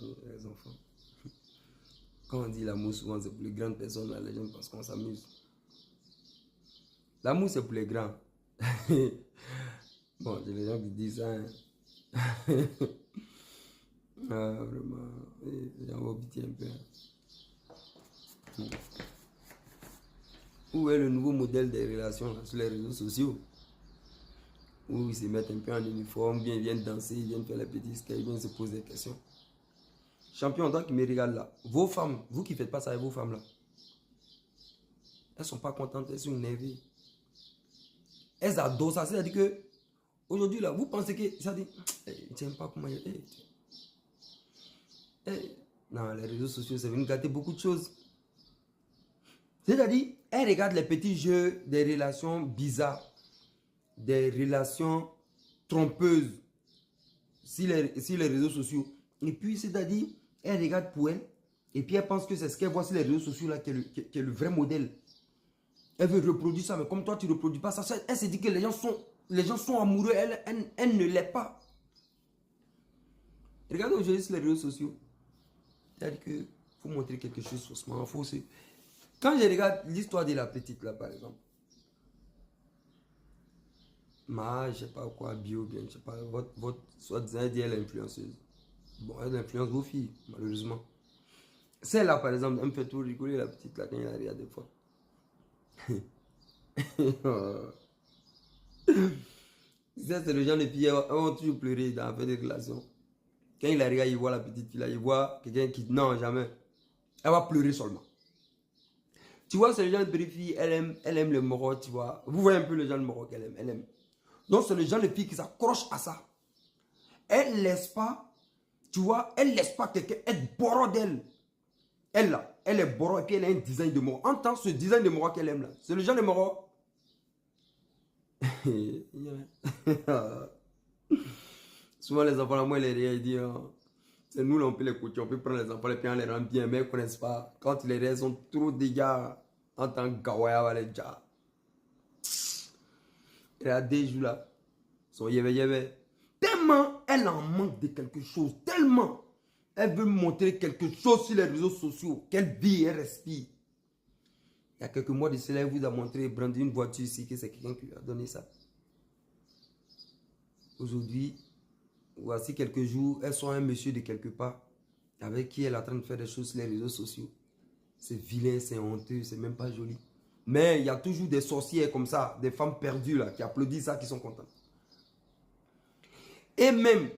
Les enfants. Quand on dit l'amour, souvent c'est pour les grandes personnes, là, les gens pensent qu'on s'amuse. L'amour, c'est pour les grands. Bon, il y a des gens qui disent ça. Hein. Ah, vraiment. Les gens vont pitié un peu. Hein. Où est le nouveau modèle des relations là, sur les réseaux sociaux? Où ils se mettent un peu en uniforme, bien ils viennent danser, ils viennent faire les petits skates, ils viennent se poser des questions. Champion, toi qui me regarde là, vos femmes, vous qui ne faites pas ça avec vos femmes là, elles ne sont pas contentes, elles sont énervées. Elles adorent ça, c'est-à-dire que aujourd'hui là, vous pensez que ça dit, hey, tu n'aimes pas comment il est. Hey. Non, les réseaux sociaux, ça vient gâter beaucoup de choses. C'est-à-dire, elles regardent les petits jeux des relations bizarres, des relations trompeuses sur les réseaux sociaux. Et puis, c'est-à-dire, elle regarde pour elle, et puis elle pense que c'est ce qu'elle voit sur les réseaux sociaux là qui est le vrai modèle. Elle veut reproduire ça, mais comme toi, tu ne reproduis pas ça, elle se dit que les gens sont amoureux, elle ne l'est pas. Regardez aujourd'hui sur les réseaux sociaux. C'est-à-dire qu'il faut montrer quelque chose faussement. Quand je regarde l'histoire de la petite là, par exemple, je sais pas quoi, bio, bien, je sais pas, votre soi-disant, elle dit elle est influenceuse. Bon, elle influence vos filles, malheureusement. Celle-là, par exemple, elle me fait trop rigoler, la petite là, quand il la regarde des fois. Ça, c'est le genre de filles, elles vont toujours pleurer dans la fin des relations. Quand il la regarde, il voit la petite fille là, il voit quelqu'un qui... Non, jamais. Elle va pleurer seulement. Tu vois, c'est le genre de petite fille, elle aime le moro, tu vois. Vous voyez un peu le genre de moro qu'elle aime, elle aime. Donc, c'est le genre de fille qui s'accroche à ça. Elle ne laisse pas, tu vois, elle ne laisse pas quelqu'un être boro d'elle. Elle là, elle est boro et puis elle a un design de moro. Entends ce design de moro qu'elle aime là. C'est le genre de moro. Souvent les enfants là, moi ils disent, c'est nous là, on peut les coacher, on peut prendre les enfants et puis on les rend bien, mais ils ne connaissent pas. Quand les rêves sont trop dégâts en tant que gawaya, les gens. Et à des jours là, son yévé. Tellement elle en manque de quelque chose, tellement elle veut montrer quelque chose sur les réseaux sociaux, qu'elle vit et respire. Il y a quelques mois de cela, elle vous a montré brandir une voiture ici, que c'est quelqu'un qui lui a donné ça. Aujourd'hui, voici quelques jours, elle sent un monsieur de quelque part avec qui elle est en train de faire des choses sur les réseaux sociaux. C'est vilain, c'est honteux, c'est même pas joli. Mais il y a toujours des sorcières comme ça, des femmes perdues là, qui applaudissent ça, qui sont contentes. Et même,